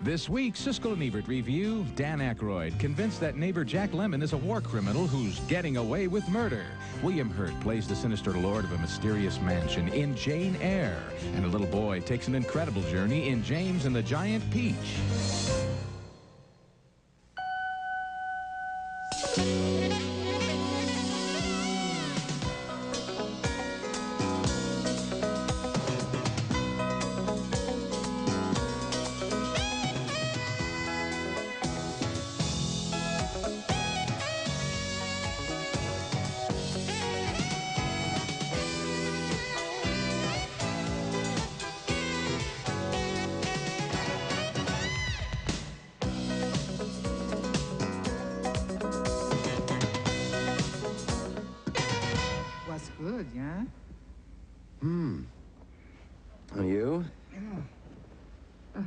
This week, Siskel and Ebert review Dan Aykroyd, convinced that neighbor Jack Lemmon is a war criminal who's getting away with murder. William Hurt plays the sinister lord of a mysterious mansion in Jane Eyre. And a little boy takes an incredible journey in James and the Giant Peach. Good, yeah? And you? I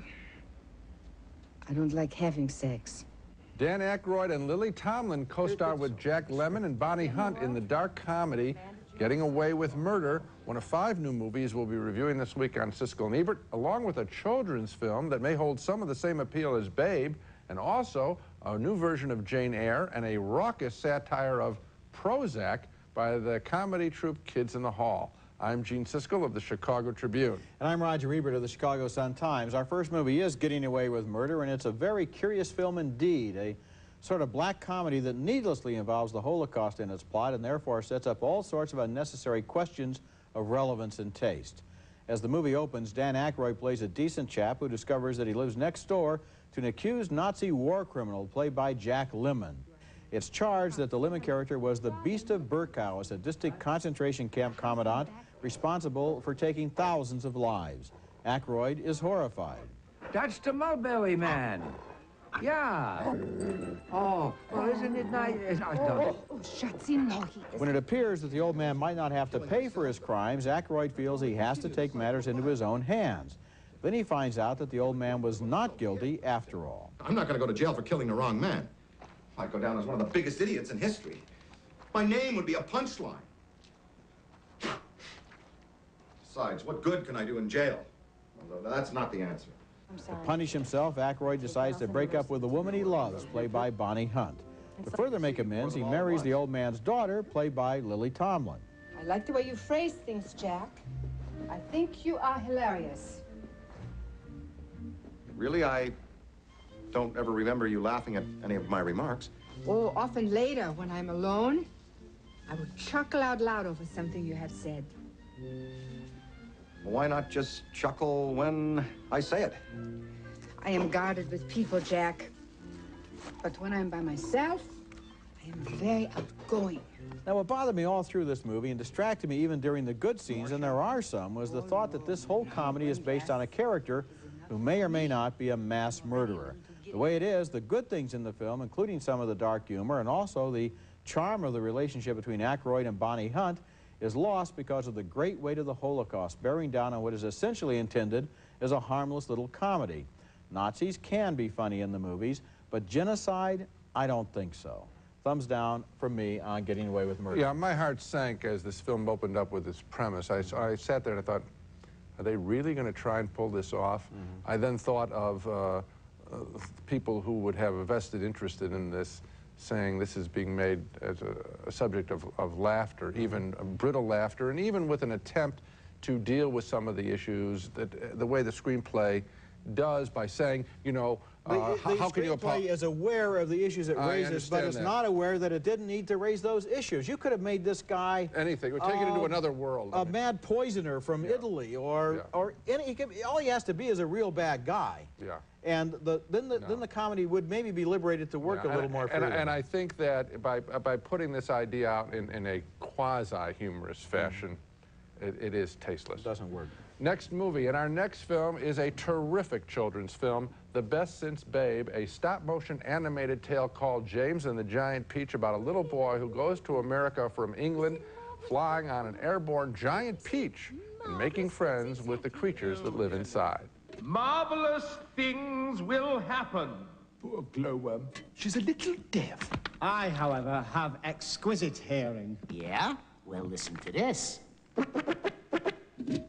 don't like having sex. Dan Aykroyd and Lily Tomlin co-star with Jack Lemmon and Bonnie Hunt in the dark comedy Getting Away with Murder, one of 5 new movies we'll be reviewing this week on Siskel and Ebert, along with a children's film that may hold some of the same appeal as Babe, and also a new version of Jane Eyre and a raucous satire of Prozac by the comedy troupe Kids in the Hall. I'm Gene Siskel of the Chicago Tribune. And I'm Roger Ebert of the Chicago Sun-Times. Our first movie is Getting Away with Murder, and it's a very curious film indeed, a sort of black comedy that needlessly involves the Holocaust in its plot and therefore sets up all sorts of unnecessary questions of relevance and taste. As the movie opens, Dan Aykroyd plays a decent chap who discovers that he lives next door to an accused Nazi war criminal played by Jack Lemmon. It's charged that the Lemmon character was the Beast of Birkenau, a sadistic concentration camp commandant responsible for taking thousands of lives. Aykroyd is horrified. That's the Mulberry Man. Yeah. Oh, well, isn't it nice? When it appears that the old man might not have to pay for his crimes, Aykroyd feels he has to take matters into his own hands. Then he finds out that the old man was not guilty after all. I'm not going to go to jail for killing the wrong man. I'd go down as one of the biggest idiots in history. My name would be a punchline. Besides, what good can I do in jail? Although that's not the answer. To punish himself, Aykroyd decides to break up with the woman he loves, played by Bonnie Hunt. To further make amends, he marries the old man's daughter, played by Lily Tomlin. I like the way you phrase things, Jack. I think you are hilarious. Really, I don't ever remember you laughing at any of my remarks. Oh, often later, when I'm alone, I will chuckle out loud over something you have said. Well, why not just chuckle when I say it? I am guarded with people, Jack. But when I'm by myself, I am very outgoing. Now, what bothered me all through this movie and distracted me even during the good scenes, and there are some, was the thought that this whole comedy is based on a character who may or may not be a mass murderer. The way it is, the good things in the film, including some of the dark humor and also the charm of the relationship between Aykroyd and Bonnie Hunt, is lost because of the great weight of the Holocaust bearing down on what is essentially intended as a harmless little comedy. Nazis can be funny in the movies, but genocide, I don't think so. Thumbs down from me on Getting Away with Murder. Yeah, my heart sank as this film opened up with this premise. I sat there and I thought, are they really going to try and pull this off? I then thought of people who would have a vested interest in this, saying this is being made as a subject of laughter, even brittle laughter, and even with an attempt to deal with some of the issues that the way the screenplay does by saying, you know, how can you... The screenplay is aware of the issues it raises, but it's not aware that it didn't need to raise those issues. You could have made this guy... anything. We're taking it into another world. A mad poisoner from Italy, or all he has to be is a real bad guy. Yeah. And then the comedy would maybe be liberated to work a little more freely. And I think that by putting this idea out in a quasi-humorous fashion, it is tasteless. It doesn't work. Next movie, and our next film is a terrific children's film, the best since Babe, a stop-motion animated tale called James and the Giant Peach about a little boy who goes to America from England, flying on an airborne giant peach and making friends with the creatures that live inside. Marvelous things will happen. Poor glowworm. She's a little deaf. I, however, have exquisite hearing. Yeah? Well, listen to this.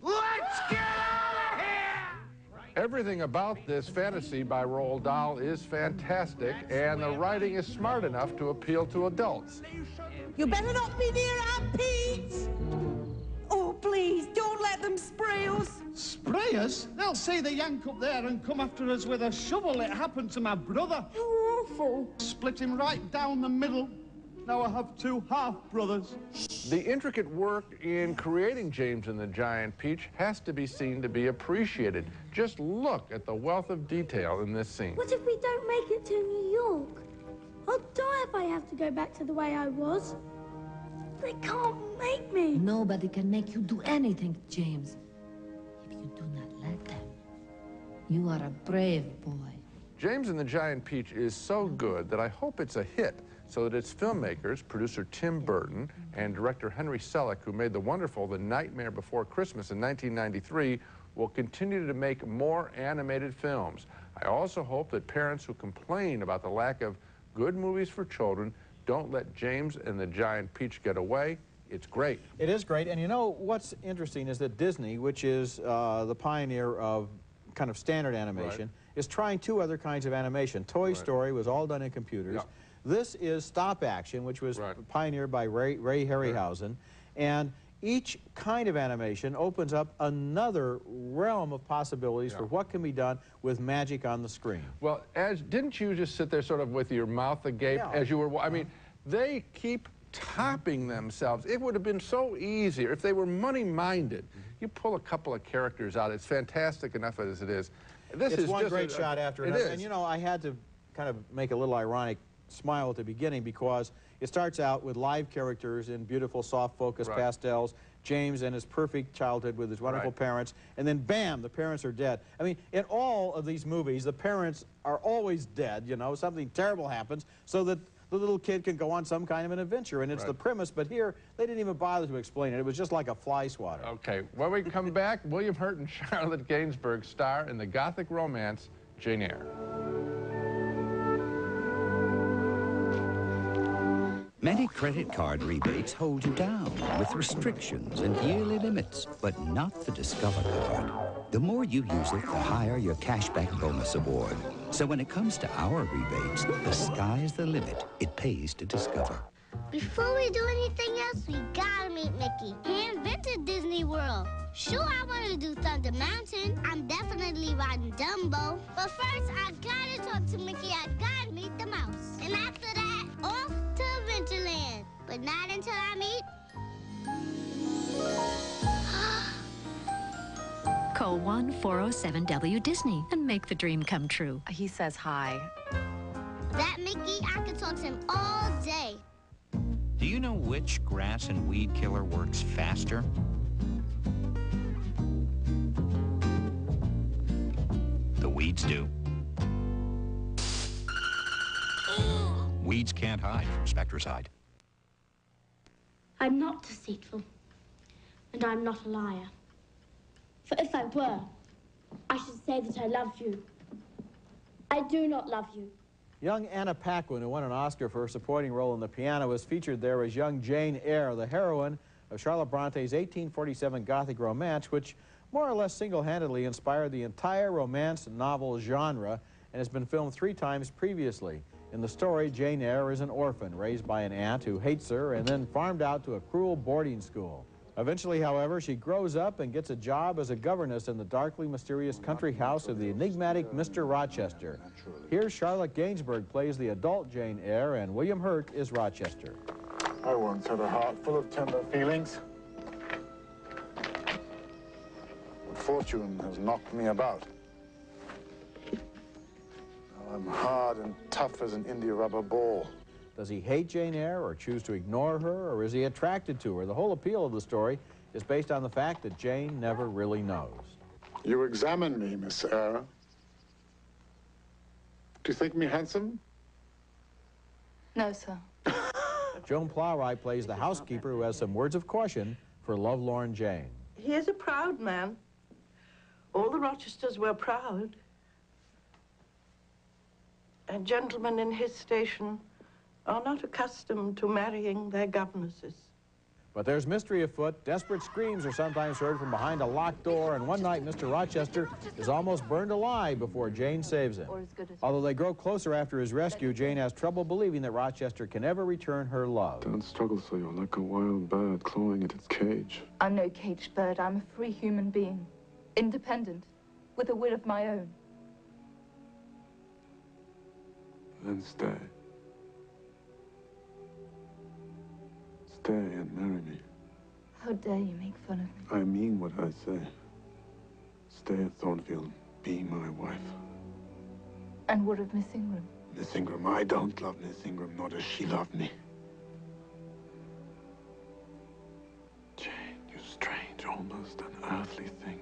Let's get out of here! Everything about this fantasy by Roald Dahl is fantastic, and the writing is smart enough to appeal to adults. You better not be near our Pete! Oh, please, don't let them spray us. Spray us? They'll say the yank up there and come after us with a shovel. It happened to my brother. How awful. Split him right down the middle. Now I have two half-brothers. The intricate work in creating James and the Giant Peach has to be seen to be appreciated. Just look at the wealth of detail in this scene. What if we don't make it to New York? I'll die if I have to go back to the way I was. They can't make me. Nobody can make you do anything, James. If you do not let them. You are a brave boy. James and the Giant Peach is so good that I hope it's a hit, so that its filmmakers, producer Tim Burton and director Henry Selick, who made the wonderful The Nightmare Before Christmas in 1993, will continue to make more animated films. I also hope that parents who complain about the lack of good movies for children don't let James and the Giant Peach get away. It's great. It is great, and you know what's interesting is that Disney, which is the pioneer of kind of standard animation, is trying two other kinds of animation. Toy Story was all done in computers. Yeah. This is stop action, which was pioneered by Ray Harryhausen, and each kind of animation opens up another realm of possibilities for what can be done with magic on the screen. Well, didn't you just sit there sort of with your mouth agape as you were, I mean, they keep topping themselves. It would have been so easier if they were money-minded. You pull a couple of characters out, it's fantastic enough as it is. This it's is one just great shot after another. And you know, I had to kind of make a little ironic smile at the beginning because it starts out with live characters in beautiful soft focus pastels, James and his perfect childhood with his wonderful parents, and then bam, the parents are dead. I mean, in all of these movies, the parents are always dead, you know, something terrible happens so that the little kid can go on some kind of an adventure, and it's the premise, but here, they didn't even bother to explain it. It was just like a fly swatter. Okay, when we come back, William Hurt and Charlotte Gainsbourg star in the Gothic romance, Jane Eyre. Many credit card rebates hold you down with restrictions and yearly limits, but not the Discover card. The more you use it, the higher your cashback bonus award. So when it comes to our rebates, the sky's the limit. It pays to Discover. Before we do anything else, we gotta meet Mickey. He invented Disney World. Sure, I want to do Thunder Mountain. I'm definitely riding Dumbo. But first, I gotta talk to Mickey. I gotta meet the mouse. And after that, off to Adventureland. But not until I meet... Call 1-407-WDisney and make the dream come true. He says hi. That Mickey, I could talk to him all day. Do you know which grass and weed killer works faster? The weeds do. Weeds can't hide from Spectre's hide. I'm not deceitful, and I'm not a liar. For if I were, I should say that I love you. I do not love you. Young Anna Paquin, who won an Oscar for her supporting role in The Piano, was featured there as young Jane Eyre, the heroine of Charlotte Bronte's 1847 Gothic romance, which more or less single-handedly inspired the entire romance novel genre and has been filmed 3 times previously. In the story, Jane Eyre is an orphan raised by an aunt who hates her and then farmed out to a cruel boarding school. Eventually, however, she grows up and gets a job as a governess in the darkly mysterious country house of the enigmatic Mr. Rochester. Here, Charlotte Gainsbourg plays the adult Jane Eyre, and William Hurt is Rochester. I once had a heart full of tender feelings. But fortune has knocked me about. Now I'm hard and tough as an India rubber ball. Does he hate Jane Eyre or choose to ignore her, or is he attracted to her? The whole appeal of the story is based on the fact that Jane never really knows. You examine me, Miss Eyre. Do you think me handsome? No, sir. Joan Plowright plays the housekeeper who has some words of caution for lovelorn Jane. He is a proud man. All the Rochesters were proud. And gentlemen in his station are not accustomed to marrying their governesses. But there's mystery afoot. Desperate screams are sometimes heard from behind a locked door, and one night Mr. Rochester is almost burned alive before Jane saves him. Although they grow closer after his rescue, Jane has trouble believing that Rochester can ever return her love. Don't struggle so you're like a wild bird clawing at its cage. I'm no caged bird. I'm a free human being. Independent, with a will of my own. Then stay. Stay and marry me. How dare you make fun of me? I mean what I say. Stay at Thornfield. Be my wife. And what of Miss Ingram? Miss Ingram, I don't love Miss Ingram, nor does she love me. Jane, you strange, almost unearthly thing.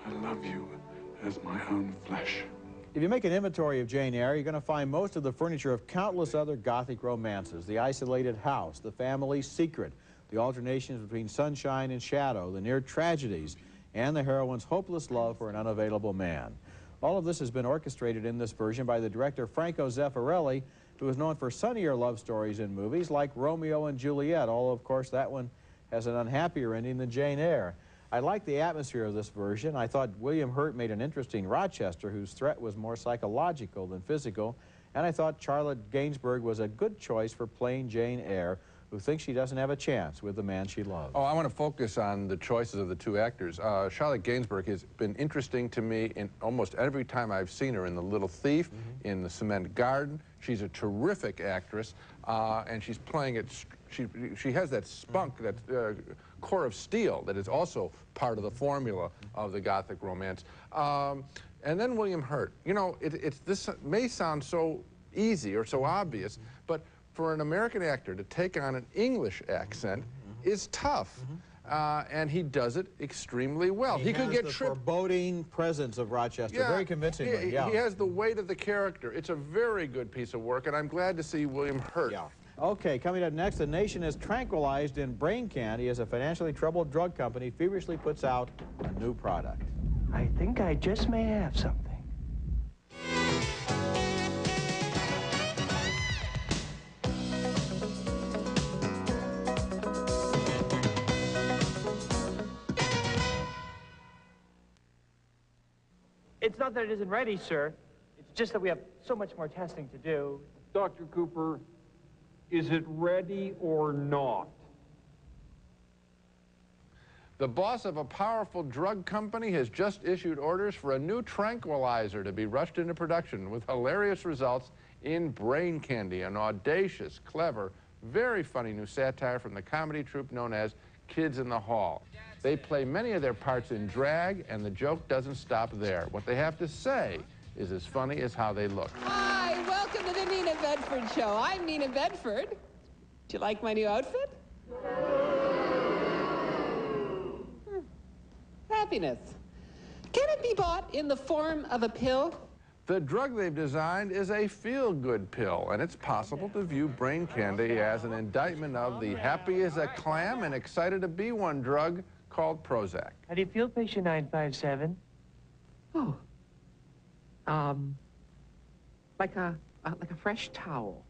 I love you as my own flesh. If you make an inventory of Jane Eyre, you're going to find most of the furniture of countless other Gothic romances. The isolated house, the family secret, the alternations between sunshine and shadow, the near tragedies, and the heroine's hopeless love for an unavailable man. All of this has been orchestrated in this version by the director Franco Zeffirelli, who is known for sunnier love stories in movies like Romeo and Juliet, although, of course, that one has an unhappier ending than Jane Eyre. I like the atmosphere of this version. I thought William Hurt made an interesting Rochester whose threat was more psychological than physical, and I thought Charlotte Gainsbourg was a good choice for playing Jane Eyre, who thinks she doesn't have a chance with the man she loves. Oh, I want to focus on the choices of the two actors. Charlotte Gainsbourg has been interesting to me in almost every time I've seen her. In The Little Thief, in The Cement Garden. She's a terrific actress, and she's playing it. She has that spunk, that core of steel that is also part of the formula of the Gothic romance. And then William Hurt. You know, this may sound so easy or so obvious, but for an American actor to take on an English accent is tough. And he does it extremely well. He could get the tripped. Foreboding presence of Rochester, very convincingly. He has the weight of the character. It's a very good piece of work, and I'm glad to see William Hurt. Okay, coming up next, the nation is tranquilized in brain candy as a financially troubled drug company feverishly puts out a new product. I think I just may have something. It's not that it isn't ready, sir. It's just that we have so much more testing to do. Dr. Cooper, is it ready or not? The boss of a powerful drug company has just issued orders for a new tranquilizer to be rushed into production with hilarious results in Brain Candy, an audacious, clever, very funny new satire from the comedy troupe known as Kids in the Hall. They play many of their parts in drag, and the joke doesn't stop there. What they have to say is as funny as how they look. Hi, welcome to the Nina Bedford Show. I'm Nina Bedford. Do you like my new outfit? Happiness. Can it be bought in the form of a pill? The drug they've designed is a feel-good pill, and it's possible to view Brain Candy as an indictment of the happy as a clam and excited to be one drug called Prozac. How do you feel, patient 957? Oh. Like a fresh towel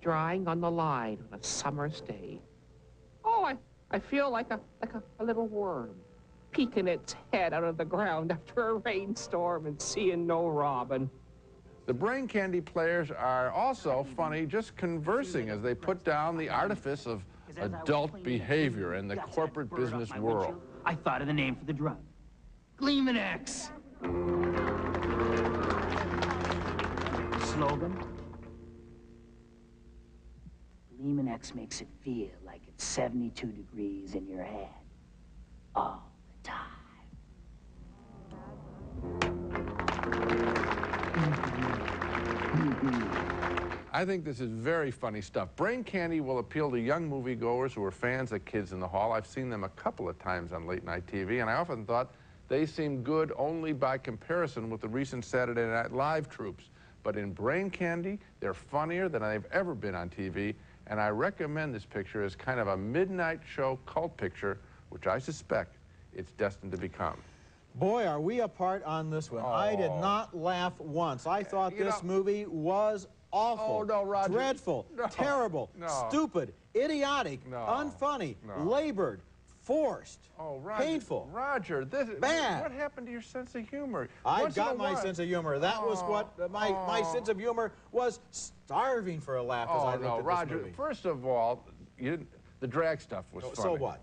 drying on the line on a summer's day. Oh, I feel like a little worm peeking its head out of the ground after a rainstorm and seeing no robin. The Brain Candy players are also funny just conversing as they put down the artifice of adult behavior in the corporate business world. I thought of the name for the drug. Gleeman X. Slogan? Gleeman X makes it feel like it's 72 degrees in your head. All the time. I think this is very funny stuff. Brain Candy will appeal to young moviegoers who are fans of Kids in the Hall. I've seen them a couple of times on late-night TV, and I often thought they seemed good only by comparison with the recent Saturday Night Live troops. But in Brain Candy, they're funnier than they've ever been on TV, and I recommend this picture as kind of a midnight show cult picture, which I suspect it's destined to become. Boy, are we apart on this one. I did not laugh once. I thought this movie was awful, no, Roger. dreadful, terrible, stupid, idiotic, unfunny, labored, forced, painful. Roger, this bad. What happened to your sense of humor? I got my sense of humor. That was what my sense of humor was, starving for a laugh as I looked at Roger, this movie. First of all, the drag stuff was funny. So what?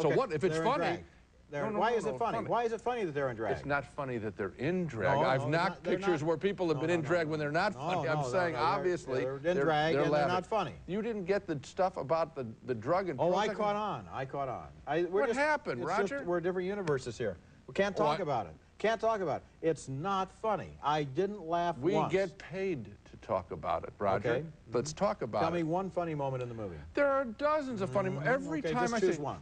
So what if it's funny? Why is it funny? Why is it funny that they're in drag? It's not funny that they're in drag. I've knocked pictures where people have been in drag when they're not funny. I'm saying, obviously, they're in drag and they're not funny. You didn't get the stuff about the drug and... Oh, I caught on. What happened, Roger? We're different universes here. We can't talk about it. Can't talk about it. It's not funny. I didn't laugh once. We get paid to talk about it, Roger. Okay. Let's talk about it. Tell me one funny moment in the movie. There are dozens of funny moments. Every time I choose one.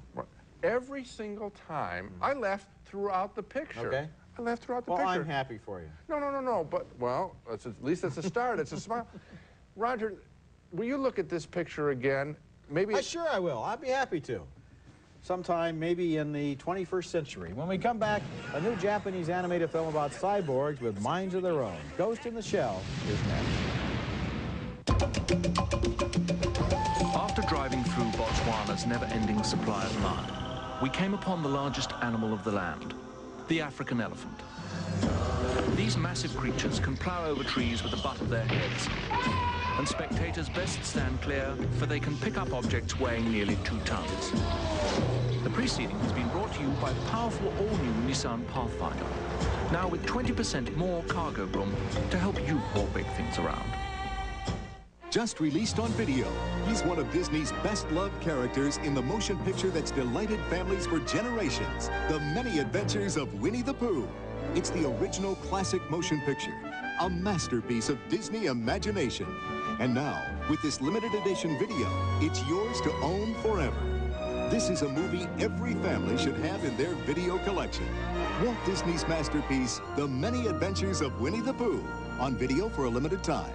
Every single time, I laughed throughout the picture. Okay. I laughed throughout the picture. Well, I'm happy for you. No. But, well, at least it's a start. It's a smile. Roger, will you look at this picture again? Maybe. Sure I will. I'd be happy to. Sometime maybe in the 21st century. When we come back, a new Japanese animated film about cyborgs with minds of their own. Ghost in the Shell is next. After driving through Botswana's never-ending supply of mud, we came upon the largest animal of the land, the African elephant. These massive creatures can plow over trees with the butt of their heads, and spectators best stand clear, for they can pick up objects weighing nearly 2 tons. The preceding has been brought to you by the powerful all-new Nissan Pathfinder, now with 20% more cargo room to help you haul big things around. Just released on video, he's one of Disney's best-loved characters in the motion picture that's delighted families for generations, The Many Adventures of Winnie the Pooh. It's the original classic motion picture, a masterpiece of Disney imagination. And now, with this limited edition video, it's yours to own forever. This is a movie every family should have in their video collection. Walt Disney's masterpiece, The Many Adventures of Winnie the Pooh, on video for a limited time.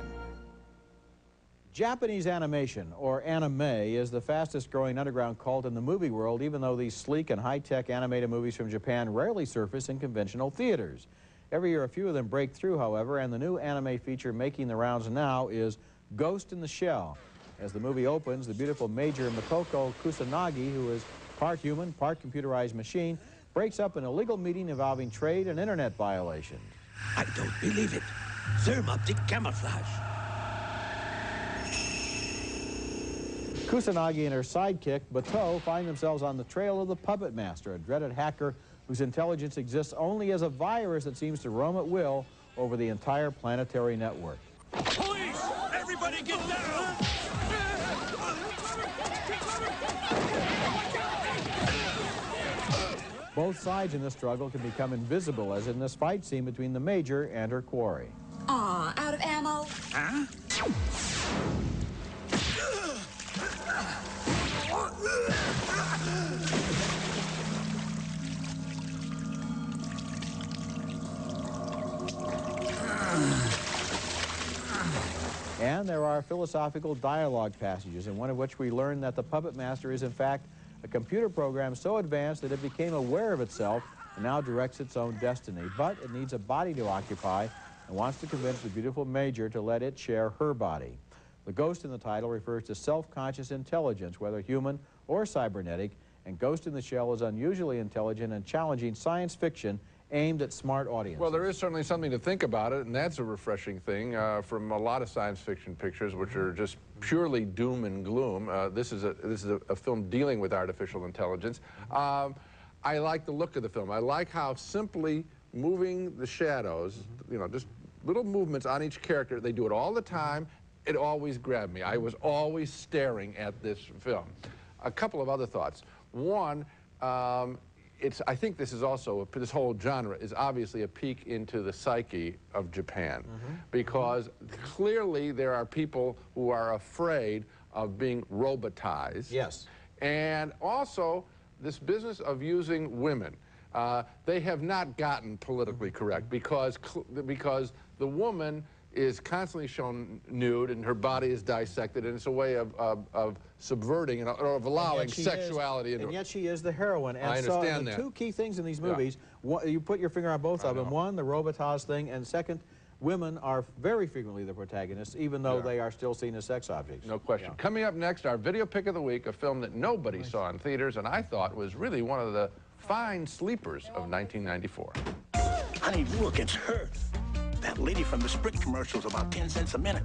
Japanese animation, or anime, is the fastest-growing underground cult in the movie world, even though these sleek and high-tech animated movies from Japan rarely surface in conventional theaters. Every year, a few of them break through, however, and the new anime feature making the rounds now is Ghost in the Shell. As the movie opens, the beautiful Major Makoko Kusanagi, who is part human, part computerized machine, breaks up an illegal meeting involving trade and internet violations. I don't believe it. Thermoptic camouflage. Kusanagi and her sidekick, Bateau, find themselves on the trail of the Puppet Master, a dreaded hacker whose intelligence exists only as a virus that seems to roam at will over the entire planetary network. Police! Everybody get down! Both sides in this struggle can become invisible, as in this fight scene between the Major and her quarry. Aw, out of ammo? Huh? And there are philosophical dialogue passages, in one of which we learn that the Puppet Master is, in fact, a computer program so advanced that it became aware of itself and now directs its own destiny. But it needs a body to occupy and wants to convince the beautiful Major to let it share her body. The ghost in the title refers to self-conscious intelligence, whether human or cybernetic, and Ghost in the Shell is unusually intelligent and challenging science fiction aimed at smart audiences. Well, there is certainly something to think about it, and that's a refreshing thing from a lot of science fiction pictures, which are just purely doom and gloom. This is a film dealing with artificial intelligence. I like the look of the film. I like how simply moving the shadows, you know, just little movements on each character. They do it all the time. It always grabbed me. I was always staring at this film. A couple of other thoughts. One, I think this is also, this whole genre is obviously a peek into the psyche of Japan, because clearly there are people who are afraid of being robotized. Yes. And also this business of using women. They have not gotten politically correct because the woman is constantly shown nude, and her body is dissected, and it's a way of subverting or of allowing sexuality into it. And yet she is the heroine. And I understand so that. the two key things in these movies, you put your finger on both of them. One, the Robitas thing, and second, women are very frequently the protagonists, even though they are still seen as sex objects. No question. Coming up next, our video pick of the week, a film that nobody saw in theaters, and I thought was really one of the fine sleepers of 1994. Honey, look, it's her. That lady from the Sprint commercial's about 10 cents a minute.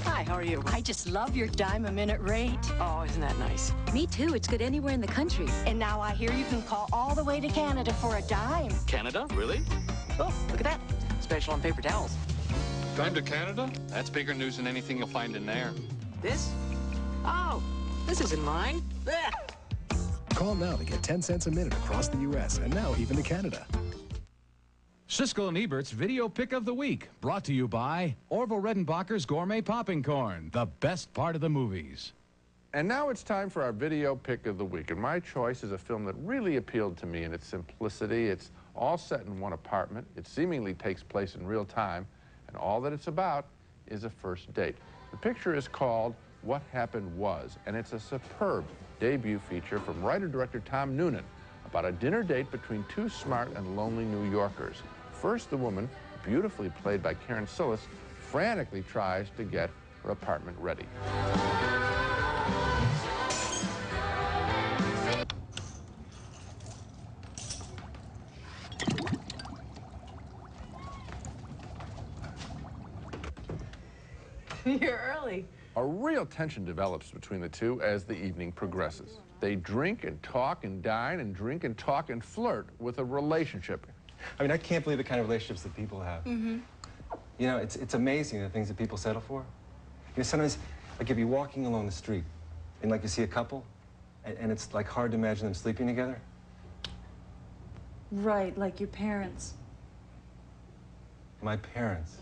Hi, how are you? I just love your dime a minute rate. Oh, isn't that nice? Me too. It's good anywhere in the country. And now I hear you can call all the way to Canada for a dime. Canada? Really? Oh, look at that. Special on paper towels. Dime to Canada? That's bigger news than anything you'll find in there. This? Oh, this isn't mine. Blech. Call now to get 10 cents a minute across the U.S. and now even to Canada. Siskel and Ebert's Video Pick of the Week, brought to you by Orville Redenbacher's Gourmet Popping Corn, the best part of the movies. And now it's time for our Video Pick of the Week, and my choice is a film that really appealed to me in its simplicity. It's all set in one apartment. It seemingly takes place in real time, and all that it's about is a first date. The picture is called What Happened Was, and it's a superb debut feature from writer-director Tom Noonan about a dinner date between two smart and lonely New Yorkers. First, the woman, beautifully played by Karen Sillis, frantically tries to get her apartment ready. You're early. A real tension develops between the two as the evening progresses. They drink and talk and dine and drink and talk and flirt with a relationship. I mean, I can't believe the kind of relationships that people have. Mm-hmm. You know, it's amazing the things that people settle for. You know, sometimes, like if you're walking along the street and like you see a couple and it's like hard to imagine them sleeping together. Right, like your parents. My parents.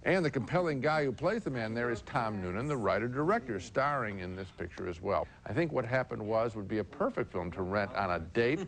And the compelling guy who plays the man there is Tom Noonan, the writer-director, starring in this picture as well. I think What Happened Was would be a perfect film to rent on a date.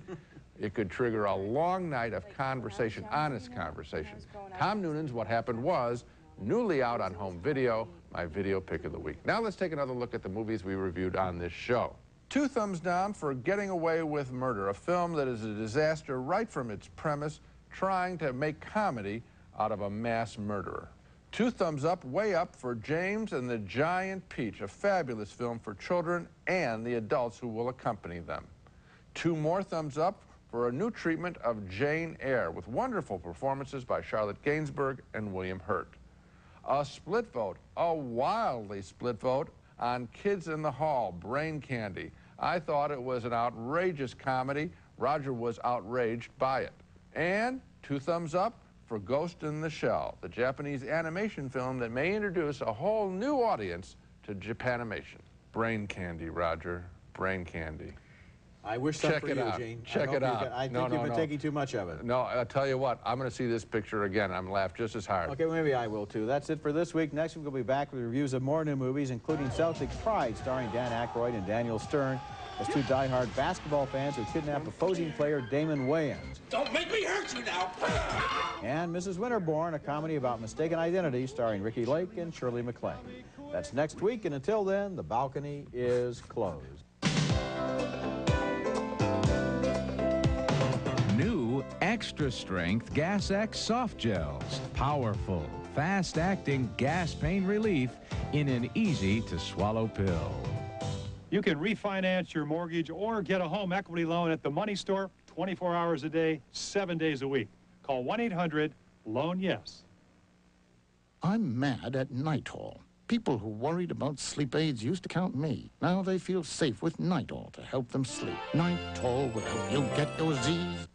It could trigger a long night of conversation, honest conversation. Tom Noonan's What Happened Was, newly out on home video, my video pick of the week. Now let's take another look at the movies we reviewed on this show. 2 thumbs down for Getting Away with Murder, a film that is a disaster right from its premise, trying to make comedy out of a mass murderer. 2 thumbs up, way up for James and the Giant Peach, a fabulous film for children and the adults who will accompany them. 2 more thumbs up for a new treatment of Jane Eyre with wonderful performances by Charlotte Gainsbourg and William Hurt. A split vote, a wildly split vote on Kids in the Hall, Brain Candy. I thought it was an outrageous comedy. Roger was outraged by it. And 2 thumbs up for Ghost in the Shell, the Japanese animation film that may introduce a whole new audience to Japanimation. Brain Candy, Roger, Brain Candy. I wish that for you, Gene. Check it out. I think you've been taking too much of it. No, I'll tell you what, I'm going to see this picture again. I'm laughed just as hard. Okay, well, maybe I will too. That's it for this week. Next week we'll be back with reviews of more new movies, including Celtic Pride, starring Dan Aykroyd and Daniel Stern, as 2 diehard basketball fans who kidnap opposing player Damon Wayans. Don't make me hurt you now. And Mrs. Winterborn, a comedy about mistaken identity, starring Ricky Lake and Shirley MacLaine. That's next week, and until then, the balcony is closed. New extra strength Gas X soft gels. Powerful, fast-acting gas pain relief in an easy-to-swallow pill. You can refinance your mortgage or get a home equity loan at the Money Store 24 hours a day, 7 days a week. Call 1-800-LOAN-YES. I'm mad at Nitol. People who worried about sleep aids used to count me. Now they feel safe with Nitol to help them sleep. Nitol will help you get your Z's.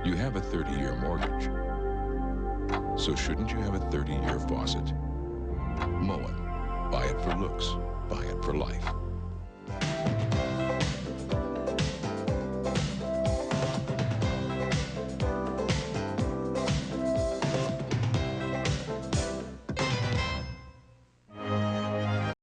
You have a 30-year mortgage. So shouldn't you have a 30-year faucet? Moen. Buy it for looks. Buy it for life.